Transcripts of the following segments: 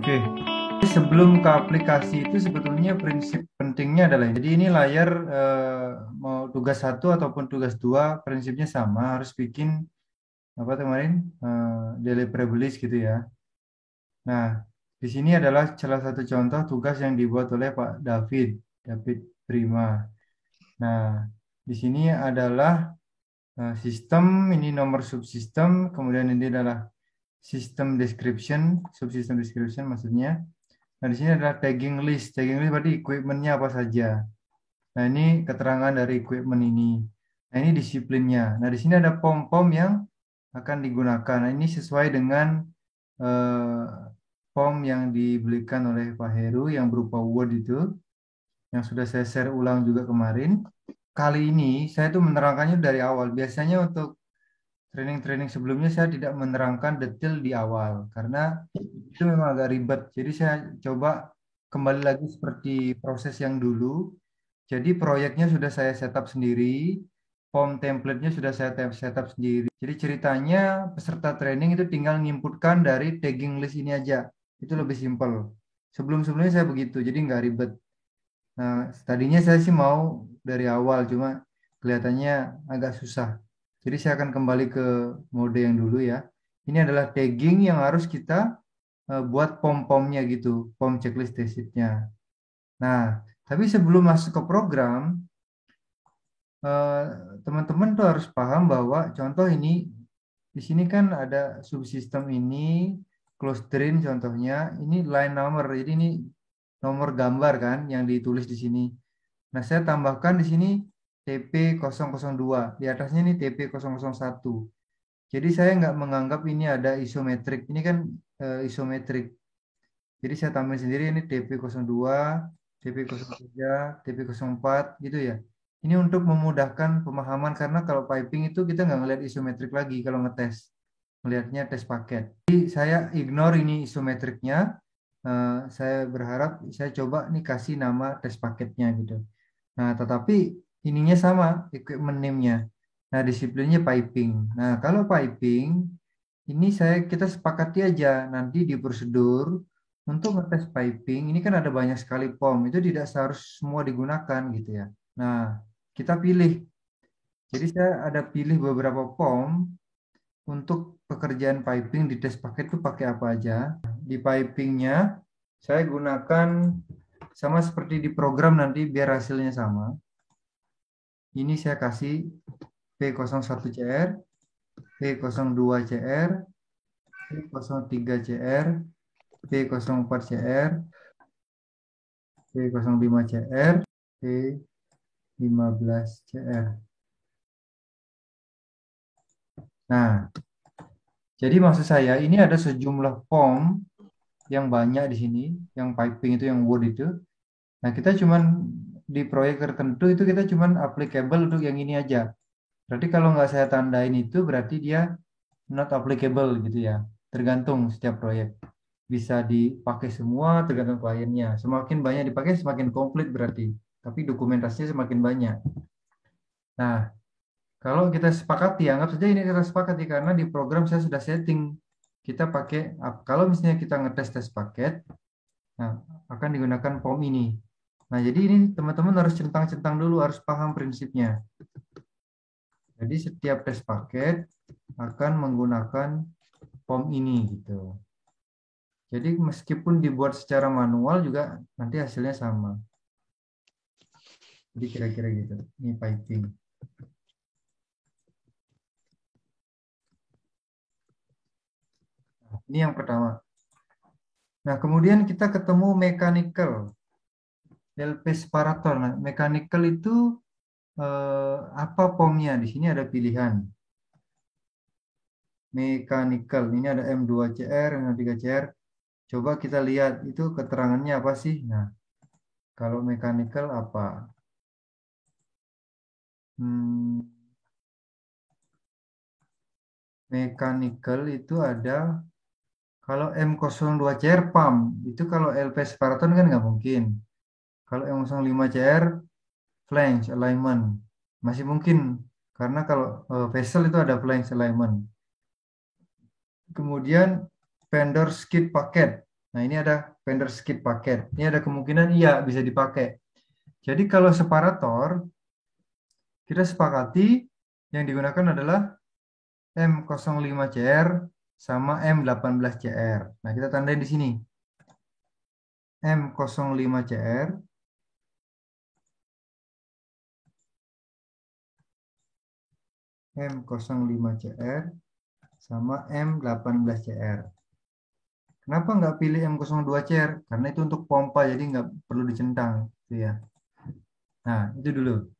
Oke. Sebelum ke aplikasi itu sebetulnya prinsip pentingnya adalah jadi ini layar mau tugas 1 ataupun tugas 2 prinsipnya sama, harus bikin apa kemarin deliverables gitu ya. Nah, di sini adalah salah satu contoh tugas yang dibuat oleh Pak David Prima. Nah, di sini adalah sistem, ini nomor subsistem, kemudian ini adalah sistem description, subsystem description maksudnya. Nah, di sini adalah tagging list. Tagging list berarti equipment-nya apa saja. Nah, ini keterangan dari equipment ini. Nah, ini disiplinnya. Nah, di sini ada pom-pom yang akan digunakan. Nah, ini sesuai dengan eh, pom yang dibelikan oleh Pak Heru yang berupa Word itu, yang sudah saya share ulang juga kemarin. Kali ini saya tuh menerangkannya dari awal. Biasanya untuk training-training sebelumnya saya tidak menerangkan detail di awal karena itu memang agak ribet. Jadi saya coba kembali lagi seperti proses yang dulu. Jadi proyeknya sudah saya setup sendiri, form template-nya sudah saya setup sendiri. Jadi ceritanya peserta training itu tinggal menginputkan dari tagging list ini aja. Itu lebih simpel. Sebelum-sebelumnya saya begitu, jadi nggak ribet. Nah, tadinya saya sih mau dari awal, cuma kelihatannya agak susah. Jadi saya akan kembali ke mode yang dulu ya. Ini adalah tagging yang harus kita buat pom-pomnya gitu, pom checklist sheet-nya. Nah, tapi sebelum masuk ke program, eh, teman-teman tuh harus paham bahwa contoh ini di sini kan ada subsistem ini, close drain contohnya, ini line number, jadi ini nomor gambar kan yang ditulis di sini. Nah, saya tambahkan di sini TP002, di atasnya ini TP001. Jadi saya nggak menganggap ini ada isometrik, ini kan isometrik. Jadi saya tambahin sendiri ini TP02, TP03, TP04 gitu ya. Ini untuk memudahkan pemahaman karena kalau piping itu kita nggak ngelihat isometrik lagi kalau ngetes. Melihatnya tes paket. Jadi saya ignore ini isometriknya. Saya berharap saya coba nih kasih nama tes paketnya gitu. Nah, tetapi ininya sama, equipment name-nya. Nah, disiplinnya piping. Nah, kalau piping, ini kita sepakati aja nanti di prosedur untuk ngetes piping. Ini kan ada banyak sekali POM, itu tidak seharus semua digunakan gitu ya. Nah, kita pilih. Jadi saya ada pilih beberapa POM untuk pekerjaan piping di tes paket itu pakai apa aja. Di pipingnya saya gunakan sama seperti di program nanti biar hasilnya sama. Ini saya kasih P01CR, P02CR, P03CR, P04CR, P05CR, P15CR. Nah, jadi maksud saya ini ada sejumlah form yang banyak di sini, yang piping itu, yang wood itu. Nah, kita cuman di proyek tertentu itu kita cuman applicable untuk yang ini aja. Berarti kalau nggak saya tandain itu berarti dia not applicable gitu ya. Tergantung setiap proyek. Bisa dipakai semua tergantung kliennya. Semakin banyak dipakai semakin komplit berarti. Tapi dokumentasinya semakin banyak. Nah, kalau kita sepakati, anggap saja ini kita sepakati karena di program saya sudah setting. Kita pakai, kalau misalnya kita ngetes tes paket, nah, akan digunakan POM ini. Nah, jadi ini teman-teman harus centang-centang dulu, harus paham prinsipnya. Jadi setiap tes paket akan menggunakan POM ini gitu. Jadi meskipun dibuat secara manual juga nanti hasilnya sama. Jadi kira-kira gitu. Ini piping. Nah, ini yang pertama. Nah, kemudian kita ketemu mechanical. LP separator. Nah, mechanical itu apa POM-nya? Di sini ada pilihan. Mechanical. Ini ada M2CR, M3CR. Coba kita lihat itu keterangannya apa sih? Nah, kalau mechanical apa? Hmm, mechanical itu ada kalau M02CR pump. Itu kalau LP separator kan nggak mungkin. Kalau M05CR flange alignment masih mungkin karena kalau vessel itu ada flange alignment. Kemudian vendor skid paket. Nah, ini ada vendor skip paket. Ini ada kemungkinan iya bisa dipakai. Jadi kalau separator, kita sepakati yang digunakan adalah M05CR sama M18CR. Nah, kita tandain di sini. M05CR M05CR sama M18CR. Kenapa nggak pilih M02CR? Karena itu untuk pompa, jadi nggak perlu dicentang. Gitu ya. Nah, itu dulu.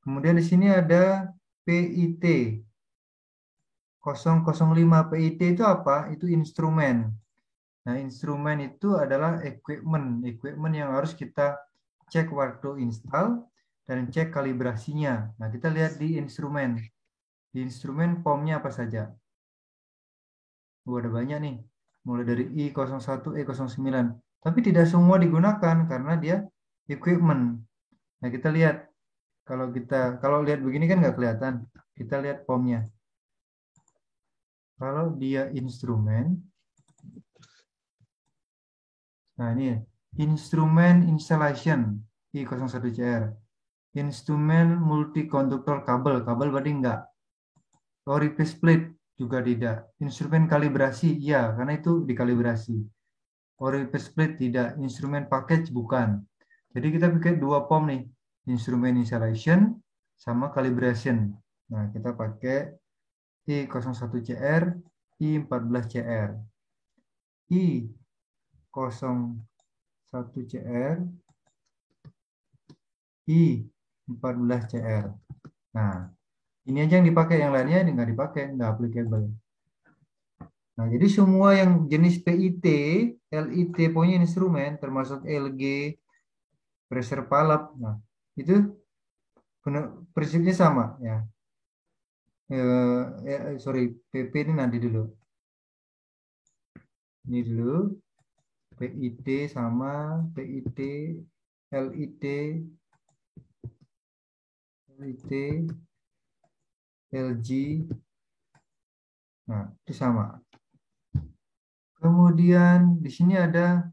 Kemudian di sini ada PIT 005. PIT itu apa? Itu instrumen. Nah, instrumen itu adalah equipment yang harus kita cek waktu install dan cek kalibrasinya. Nah, kita lihat di instrumen. Di instrumen POM-nya apa saja? Ada banyak nih. Mulai dari I01, E09. Tapi tidak semua digunakan karena dia equipment. Nah, kita lihat. Kalau lihat begini kan nggak kelihatan. Kita lihat POM-nya. Kalau dia instrumen, nah ini instrumen installation I01CR. Instrumen multi-conductor kabel, kabel berarti enggak. Replace plate juga tidak. Instrumen kalibrasi, iya, karena itu dikalibrasi. Replace plate tidak. Instrumen package bukan. Jadi kita pakai dua POM nih. Instrumen installation sama calibration. Nah, kita pakai I01CR, I14CR. I01CR, I14CR. Nah, ini aja yang dipakai, yang lainnya nggak dipakai, nggak applicable. Nah, jadi semua yang jenis PIT, LIT, pokoknya instrumen, termasuk LG, pressure palap, nah itu prinsipnya sama ya. Sorry, PP ini nanti dulu. Ini dulu, PIT sama PIT, LIT, LIT, LG, nah itu sama. Kemudian di sini ada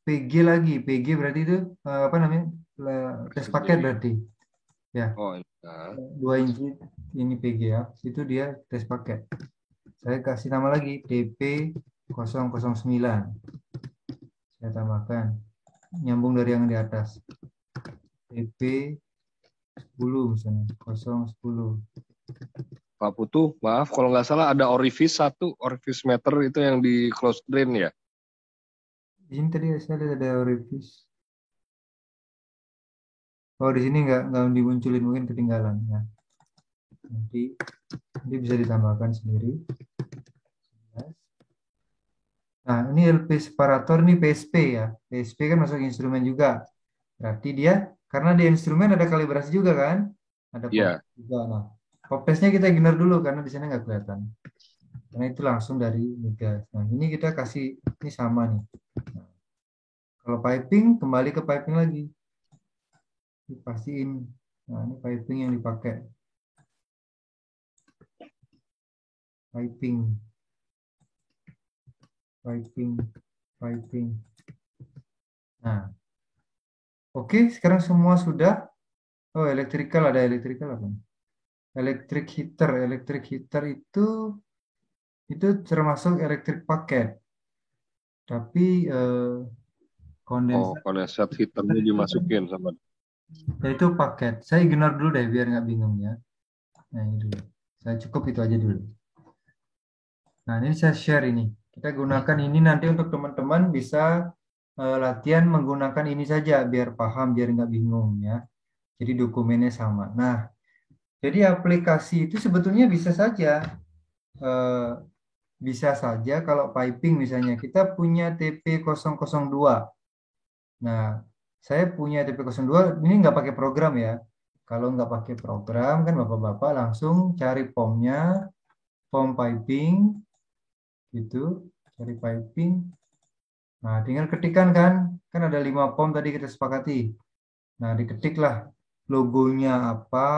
PG lagi. PG berarti itu apa namanya? Tes paket berarti. Ya, Oh, enggak. 2 inci ini PG ya. Itu dia tes paket. Saya kasih nama lagi TP009. Saya tambahkan nyambung dari yang di atas. TP10 misalnya, 010. Pak Putu, maaf kalau nggak salah ada orifice satu, orifice meter itu yang di close drain ya? Ini tadi saya lihat ada reviews. Oh, di sini nggak dimunculin, mungkin ketinggalan ya. Nanti bisa ditambahkan sendiri. Nah, ini LP separator, ini PSP ya. PSP kan masuk instrumen juga. Berarti dia, karena di instrumen ada kalibrasi juga kan? Ada pop Iya. juga. Nah, pop testnya kita ignore dulu karena di sana nggak kelihatan. Karena itu langsung dari migas. Nah, ini kita kasih, ini sama nih. Nah, kalau piping, kembali ke piping lagi. Dipastiin. Nah, ini piping yang dipakai. Piping. Piping. Piping. Nah, oke, sekarang semua sudah. Oh, electrical, ada electrical apa? Electric heater. Electric heater itu termasuk electric paket. Tapi Oh, kondensat kondensat heaternya dimasukin sama. ya itu paket. Saya ignore dulu deh biar nggak bingung ya. Nah, ini dulu. Saya cukup itu aja dulu. Nah, ini saya share ini. Kita gunakan ini nanti untuk teman-teman bisa latihan menggunakan ini saja biar paham, biar nggak bingung ya. Jadi dokumennya sama. Nah, jadi aplikasi itu sebetulnya eh, bisa saja kalau piping misalnya kita punya TP002. Nah, saya punya TP02 ini nggak pakai program ya. Kalau nggak pakai program kan bapak-bapak langsung cari POM-nya, POM piping gitu, cari piping. Nah, tinggal ketikan kan ada 5 POM tadi kita sepakati. Nah, diketiklah logonya apa,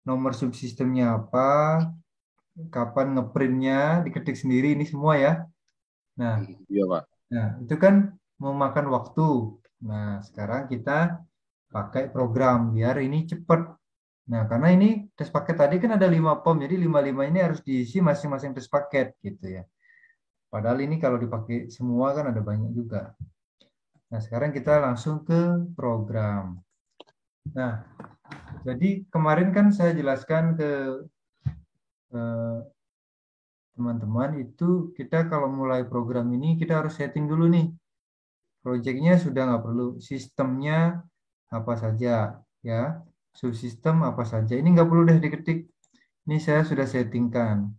nomor subsistemnya apa, kapan ngeprintnya, diketik sendiri ini semua ya. Nah, Iya, Pak. Nah, itu kan memakan waktu. Nah, sekarang kita pakai program biar ini cepat. Nah, karena ini tes paket tadi kan ada 5 pom, jadi 5 ini harus diisi masing-masing tes paket gitu ya. Padahal ini kalau dipakai semua kan ada banyak juga. Nah, sekarang kita langsung ke program. Nah, jadi kemarin kan saya jelaskan ke eh, teman-teman itu kita kalau mulai program ini kita harus setting dulu nih. Projectnya sudah nggak perlu, sistemnya apa saja ya, subsistem apa saja. Ini nggak perlu deh diketik. Ini saya sudah settingkan.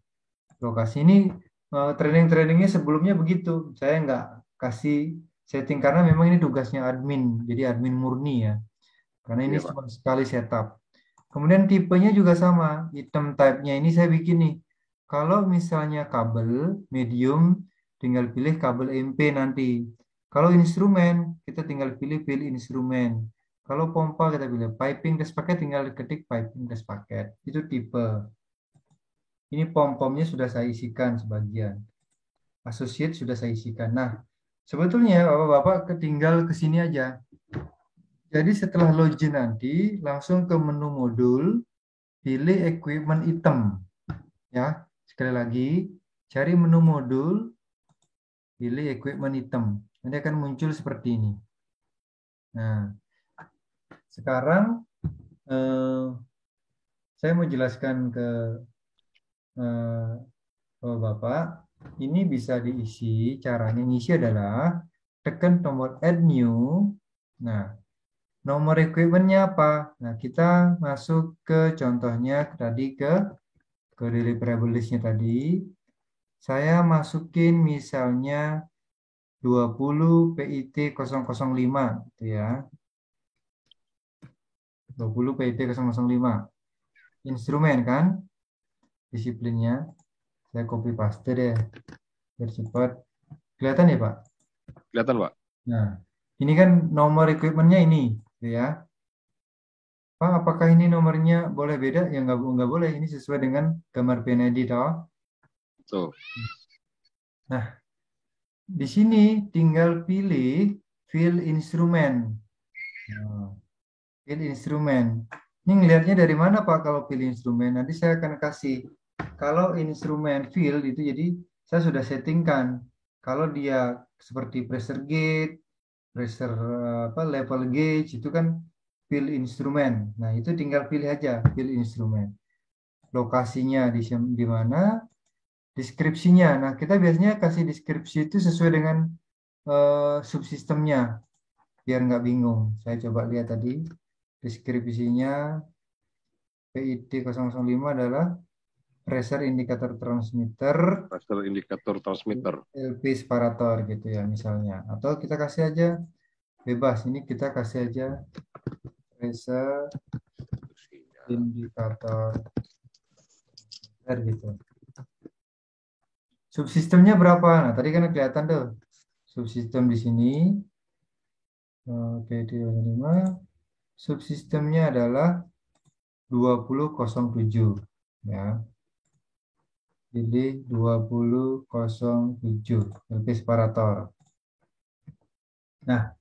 Lokasi ini training-trainingnya sebelumnya begitu. Saya nggak kasih setting karena memang ini tugasnya admin, jadi admin murni ya. Karena ini Iya, Pak. cuma sekali setup. Kemudian tipenya juga sama. Item type-nya ini saya bikin nih. Kalau misalnya kabel medium, tinggal pilih kabel MP nanti. Kalau instrumen, kita tinggal pilih instrumen. Kalau pompa kita pilih piping test paket, tinggal ketik piping test paket. Itu tipe. Ini pom-pomnya sudah saya isikan sebagian. Associate sudah saya isikan. Nah, sebetulnya Bapak-Bapak ketinggal ke sini aja. Jadi setelah login nanti, langsung ke menu modul, pilih equipment item. Ya, sekali lagi, cari menu modul, pilih equipment item. Nanti akan muncul seperti ini. Nah, sekarang eh, saya mau jelaskan ke Bapak. Ini bisa diisi. Caranya ngisi adalah tekan tombol add new. Nah, nomor equipmentnya apa? Nah, kita masuk ke contohnya tadi ke deliverable listnya tadi. Saya masukin misalnya 20 PIT 005 gitu ya. 20 PIT 005. Instrumen kan disiplinnya. Saya copy paste deh biar cepat. Kelihatan ya, Pak? Kelihatan, Pak? Nah, ini kan nomor equipmentnya ini gitu ya. Pak, apakah ini nomornya boleh beda? Ya nggak boleh. Ini sesuai dengan gambar PNID toh. Tuh. Nah, di sini tinggal pilih fill instrumen. Nah, fill instrumen. Ini ngelihatnya dari mana Pak kalau pilih instrumen? Nanti saya akan kasih. Kalau instrumen field itu jadi saya sudah settingkan. Kalau dia seperti pressure gauge, pressure apa level gauge itu kan fill instrumen. Nah, itu tinggal pilih aja fill instrumen. Lokasinya di mana, deskripsinya. Nah, kita biasanya kasih deskripsi itu sesuai dengan subsistemnya biar nggak bingung. Saya coba lihat tadi deskripsinya PID 005 adalah pressure indicator transmitter Raster indikator transmitter. LP separator gitu ya misalnya. Atau kita kasih aja bebas. Ini kita kasih aja pressure indikator gitu. Subsistemnya berapa? Nah, tadi kan kelihatan tuh. Subsistem di sini. Oke, 5. Subsistemnya adalah 2007 ya. Jadi 2007 LP separator. Nah,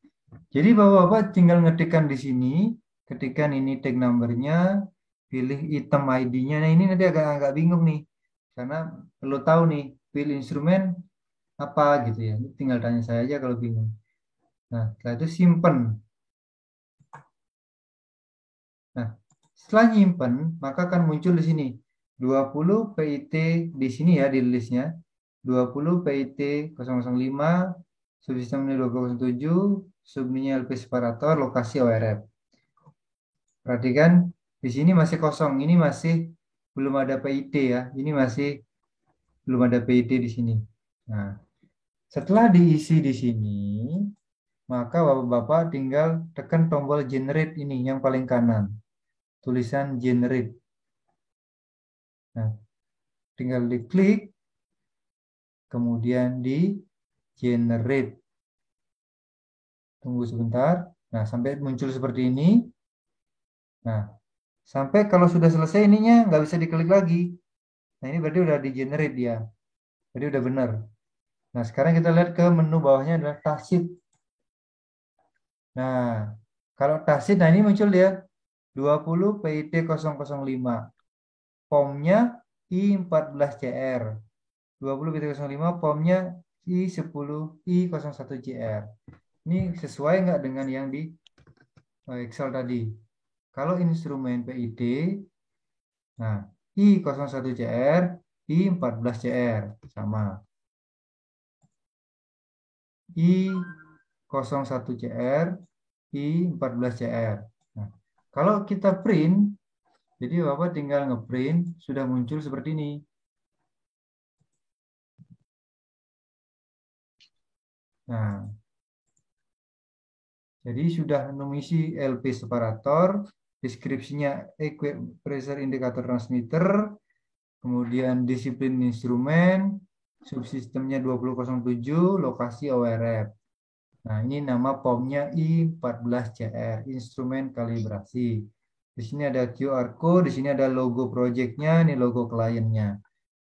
jadi Bapak-Bapak tinggal ngetikkan di sini, ketikkan ini tag numbernya, pilih item ID-nya. Nah, ini nanti agak bingung nih. Karena perlu tahu nih, pilih instrumen apa gitu ya. Tinggal tanya saya aja kalau bingung. Nah, setelah itu simpen. Nah, setelah nyimpen, maka akan muncul di sini 20 PIT di sini ya di listnya. 20 PIT 005, subsistemnya 2007, subnya LP separator, lokasi ORF. Perhatikan di sini masih kosong. Ini masih belum ada PIT ya. Ini masih belum ada PIT di sini. Nah, setelah diisi di sini, maka Bapak-Bapak tinggal tekan tombol generate ini yang paling kanan. Tulisan generate. Nah, tinggal diklik, kemudian di generate. Tunggu sebentar. Nah, sampai muncul seperti ini. Nah, sampai kalau sudah selesai ininya nggak bisa diklik lagi. Nah, ini berarti udah di generate dia. Berarti udah benar. Nah, sekarang kita lihat ke menu bawahnya adalah task. Nah, kalau task, nah ini muncul dia 20 PIT 005. POM-nya I14CR. 20 PIT 05, POM-nya I10 I01CR. Ini sesuai nggak dengan yang di Excel tadi? Kalau instrumen PIT, nah I01CR, I14CR sama. I01CR, I14CR. Nah, kalau kita print, jadi Bapak tinggal ngeprint, sudah muncul seperti ini. Nah, jadi sudah mengisi LP separator, deskripsinya pressure indicator transmitter, kemudian disiplin instrumen, subsistemnya 2007, lokasi ORF. Nah, ini nama POM-nya I14CR, instrumen kalibrasi. Di sini ada QR code, di sini ada logo projectnya, ini logo kliennya.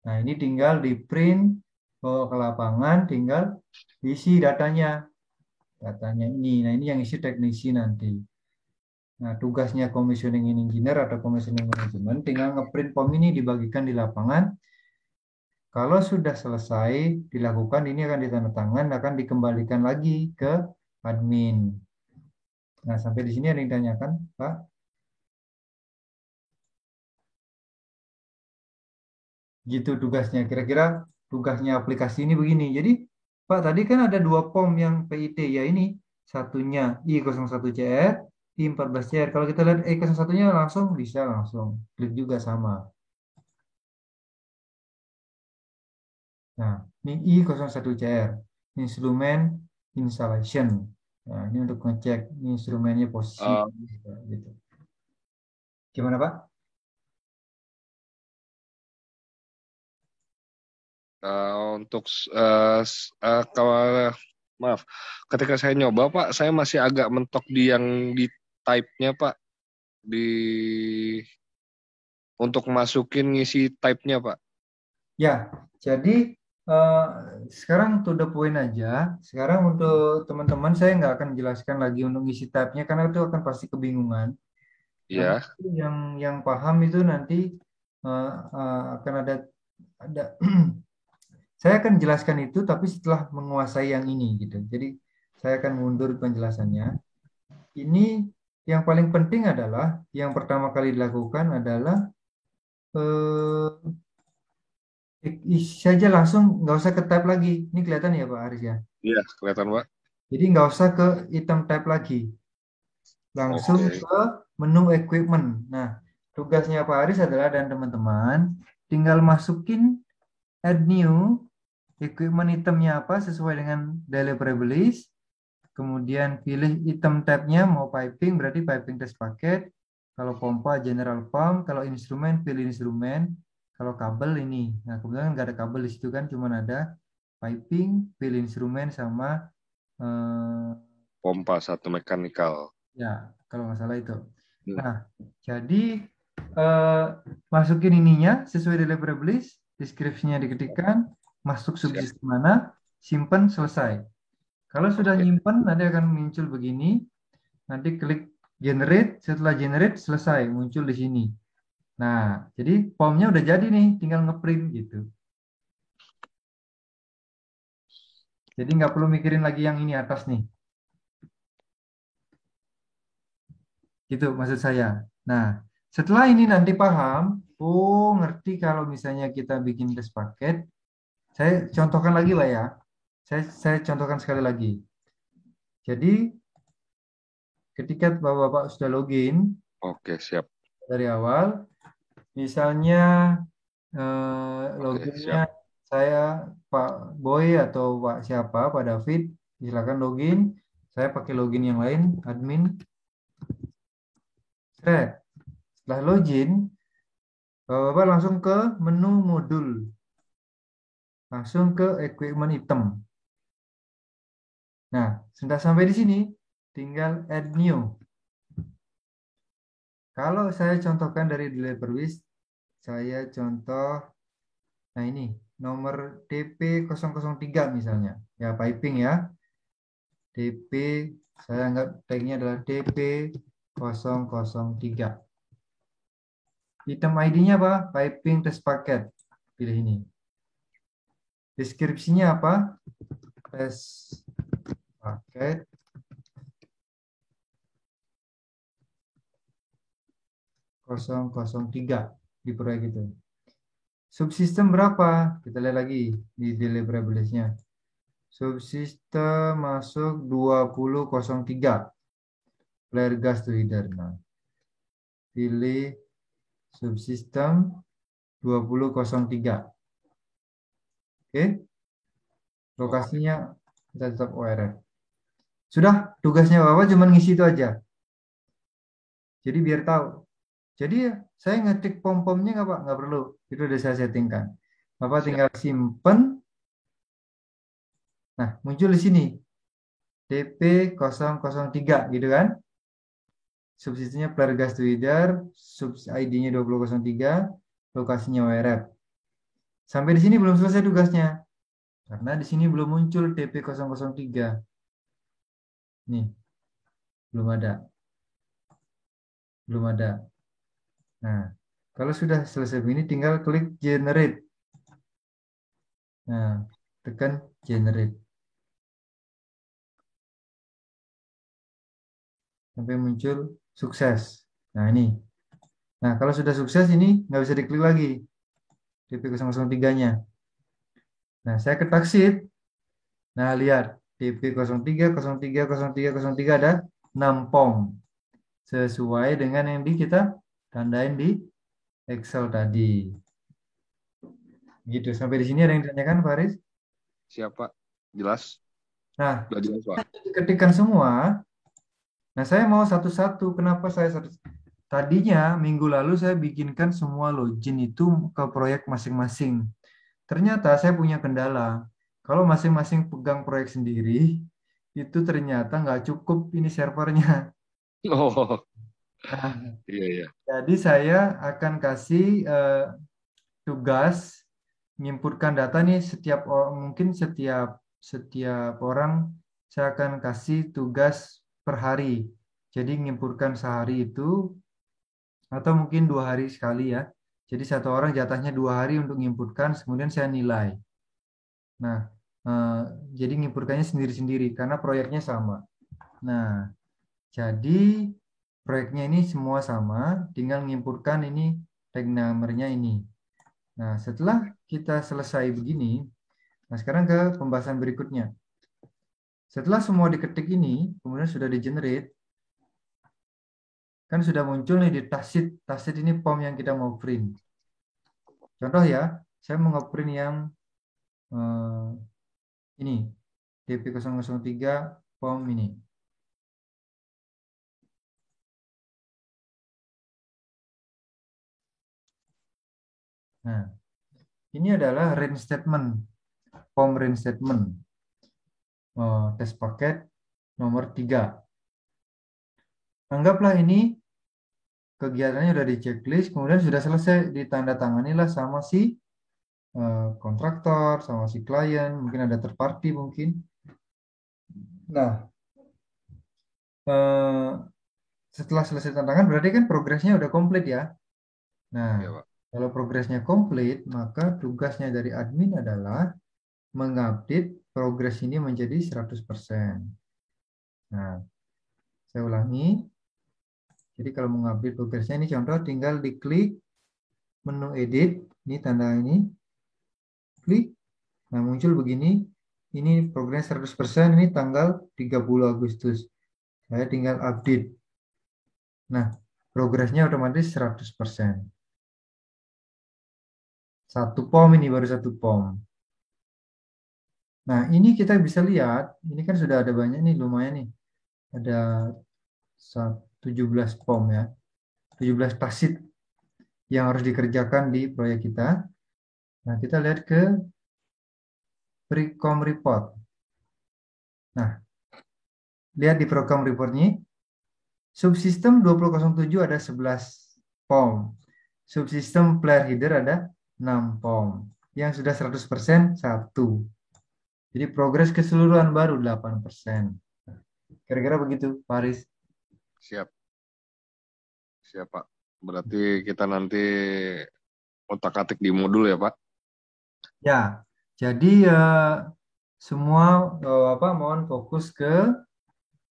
Nah, ini tinggal di print, bawa ke lapangan, tinggal isi datanya. Datanya ini. Nah, ini yang isi teknisi nanti. Nah, tugasnya commissioning engineer atau commissioning management tinggal ngeprint POM ini dibagikan di lapangan. Kalau sudah selesai dilakukan, ini akan ditandatangan, akan dikembalikan lagi ke admin. Nah, sampai di sini ada yang ditanyakan, Pak? Gitu tugasnya. Kira-kira tugasnya aplikasi ini begini. Jadi, Pak, tadi kan ada dua POM yang PIT, ya ini. Satunya I01CR, I14CR. Kalau kita lihat I01-nya langsung, bisa langsung. Klik juga sama. Nah, ini I01CR, instrumen installation. Nah, ini untuk ngecek instrumennya posisi. Uh, Gitu. Gimana, Pak? untuk kalau maaf, ketika saya nyoba Pak, saya masih agak mentok di yang di type-nya Pak, di untuk masukin ngisi type-nya Pak. Ya, jadi eh, sekarang to the point aja. Sekarang untuk teman-teman saya nggak akan jelaskan lagi untuk ngisi tab-nya karena itu akan pasti kebingungan. Nanti Ya, yang paham itu nanti akan ada saya akan jelaskan itu tapi setelah menguasai yang ini gitu. Jadi saya akan mundur penjelasannya. Ini yang paling penting adalah yang pertama kali dilakukan adalah eh, isi saja langsung nggak usah ke tab lagi. Ini kelihatan ya Pak Aris ya. iya kelihatan Pak. Jadi nggak usah ke item tab lagi, langsung Oke, ke menu equipment. Nah, tugasnya Pak Aris adalah dan teman-teman tinggal masukin add new equipment itemnya apa sesuai dengan deliverable list. Kemudian pilih item tabnya mau piping berarti piping test paket. Kalau pompa general pump, kalau instrumen pilih instrumen. Kalau kabel ini, nah kebetulan nggak ada kabel di situ kan, cuma ada piping, pilih instrumen sama eh, pompa satu mekanikal. ya kalau nggak salah itu. Hmm, Nah, jadi eh, masukin ininya sesuai deliverable list, deskripsinya diketikkan, masuk siap. subsistem mana, simpan selesai. Kalau sudah Oke. nyimpan nanti akan muncul begini. Nanti klik generate, setelah generate selesai muncul di sini. Nah, jadi formnya udah jadi nih, tinggal ngeprint gitu. Jadi nggak perlu mikirin lagi yang ini atas nih. Gitu maksud saya. Nah, setelah ini nanti paham, oh ngerti kalau misalnya kita bikin test paket. Saya contohkan lagi Pak ya. Saya contohkan sekali lagi. Jadi ketika Bapak-Bapak sudah login Oke, siap. dari awal, misalnya Oke, loginnya siap. saya Pak Boy atau Pak siapa, Pak David, silakan login. Saya pakai login yang lain, admin. Setelah login, Bapak langsung ke menu modul, langsung ke equipment item. Nah, sudah sampai di sini, tinggal add new. Kalau saya contohkan dari deliver list, saya contoh, nah ini. nomor DP003 misalnya. Ya, piping ya. DP, saya anggap tagnya adalah DP003. Item ID-nya apa? Piping test paket. Pilih ini. Deskripsinya apa? Test paket. (003) di proyek itu. Subsistem berapa? Kita lihat lagi di deliverables-nya. Subsistem masuk 2003. Flare gas to header. Nah, pilih subsistem 2003. Oke. Lokasinya kita tetap ORF. Sudah, tugasnya Bapak cuma ngisi itu aja. Jadi biar tahu. Jadi saya ngetik pom-pomnya nggak Pak? Nggak perlu. Itu udah saya settingkan. Bapak Siap. tinggal simpen. Nah, muncul di sini. DP003 gitu kan. Subsistemnya flare gas to header. ID-nya 2003. Lokasinya ORF. Sampai di sini belum selesai tugasnya. Karena di sini belum muncul DP003. Nih, belum ada. Belum ada. Nah, kalau sudah selesai begini tinggal klik generate. Nah, tekan generate. Sampai muncul sukses. Nah, ini. Nah, kalau sudah sukses ini nggak bisa diklik lagi. DP003-nya. Nah, saya ketak sheet. Nah, lihat. DP03, 03, 03, 03 ada 6 POM. Sesuai dengan yang kita tandain di Excel tadi. Gitu. Sampai di sini ada yang ditanyakan, Pak Aris? Siapa? Jelas? Nah, Udah jelas, Pak. ketikkan semua. Nah, saya mau satu-satu. Kenapa saya satu? Tadinya minggu lalu saya bikinkan semua login itu ke proyek masing-masing. Ternyata saya punya kendala. Kalau masing-masing pegang proyek sendiri, itu ternyata nggak cukup ini servernya. Oh, Nah, iya, iya. jadi saya akan kasih tugas menginputkan data nih mungkin setiap orang saya akan kasih tugas per hari. Jadi menginputkan sehari itu atau mungkin 2 hari sekali ya. Jadi satu orang jatahnya 2 hari untuk menginputkan, kemudian saya nilai. Nah, eh, jadi menginputkannya sendiri-sendiri karena proyeknya sama. Nah, jadi proyeknya ini semua sama, tinggal menginputkan ini tag number-nya ini. Nah, setelah kita selesai begini, nah sekarang ke pembahasan berikutnya. Setelah semua diketik ini, kemudian sudah di-generate, kan sudah muncul nih di task sheet. Task sheet ini POM yang kita mau print. Contoh ya, saya mau nge-print yang ini, DP003 POM ini. Nah, ini adalah range statement, POM range statement. Test paket nomor 3. Anggaplah ini kegiatannya sudah di checklist, kemudian sudah selesai, ditandatanganilah sama si kontraktor, sama si klien, mungkin ada third party mungkin. Nah, setelah selesai tantangan berarti kan progresnya udah komplit ya. Nah, Iya, Pak. kalau progresnya komplit, maka tugasnya dari admin adalah mengupdate progres ini menjadi 100%. Nah, saya ulangi. Jadi kalau mengupdate progresnya ini contoh tinggal diklik menu edit, ini tanda ini, klik, nah muncul begini, ini progres 100%, ini tanggal 30 Agustus. Saya tinggal update. Nah, progresnya otomatis 100%. Satu POM ini baru satu POM. Nah, ini kita bisa lihat, ini kan sudah ada banyak nih, lumayan nih. Ada 17 POM ya. 17 task yang harus dikerjakan di proyek kita. Nah, kita lihat ke Precom report. Nah, lihat di Precom reportnya. Subsistem 2007 ada 11 POM. Subsistem flare header ada 6 POM. yang sudah 100% 1. Jadi progres keseluruhan baru 8%. Kira-kira begitu, Paris. Siap, siap Pak. Berarti kita nanti otak-atik di modul ya Pak. Ya, jadi semua mohon fokus ke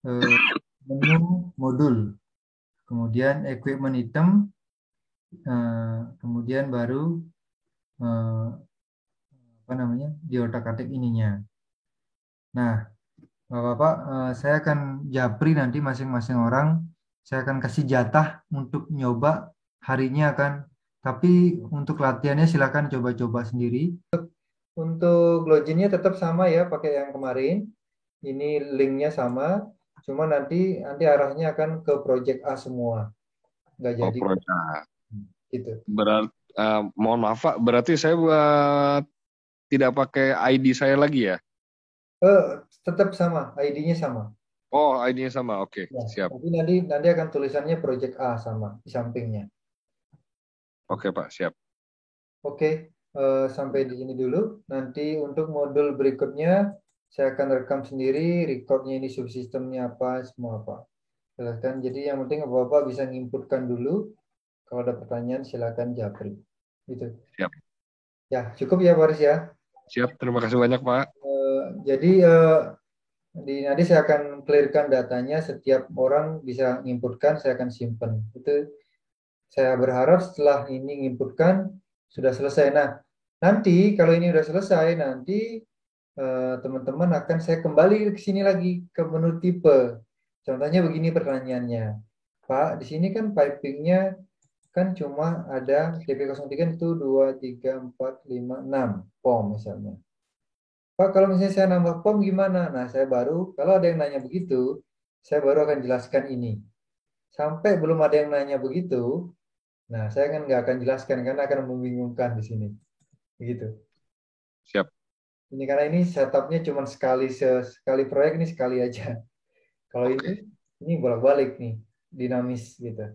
eh, menu modul, kemudian equipment item, kemudian baru eh, apa namanya di otak-atik ininya. Nah, Bapak, saya akan japri nanti masing-masing orang. Saya akan kasih jatah untuk nyoba harinya kan. Tapi untuk latihannya silakan coba-coba sendiri. Untuk loginnya tetap sama ya, pakai yang kemarin. Ini linknya sama, cuma nanti arahnya akan ke Project A semua, nggak Oh, jadi proyek. gitu. Berarti, mohon maaf Pak, berarti saya tidak pakai ID saya lagi ya? Eh, Tetap sama, ID-nya sama. Oh, ID-nya sama. Oke, Ya, siap. tapi nanti akan tulisannya Project A sama di sampingnya. Oke Pak, siap. Oke, sampai di sini dulu. Nanti untuk modul berikutnya saya akan rekam sendiri, recordnya ini subsistemnya apa, semua apa. Silakan. Jadi yang penting Bapak bisa nginputkan dulu. Kalau ada pertanyaan silakan japri. Gitu. Siap. Ya, cukup ya Baris ya. Siap, terima kasih banyak Pak. Jadi nanti saya akan clearkan datanya. Setiap orang bisa nginputkan, saya akan simpan. Itu saya berharap setelah ini nginputkan sudah selesai. Nah, nanti kalau ini sudah selesai, nanti teman-teman akan saya kembali ke sini lagi ke menu tipe. Contohnya begini pertanyaannya. Pak, di sini kan pipingnya kan cuma ada TP03 itu 2, 3, 4, 5, 6 POM misalnya. Pak, kalau misalnya saya nambah POM gimana? Nah, kalau ada yang nanya begitu, saya baru akan jelaskan ini. Sampai belum ada yang nanya begitu, nah saya kan nggak akan jelaskan karena akan membingungkan di sini. Begitu. Siap. Ini karena ini setupnya cuma sekali proyek ini sekali aja. Kalau Oke. ini bolak-balik nih, dinamis gitu.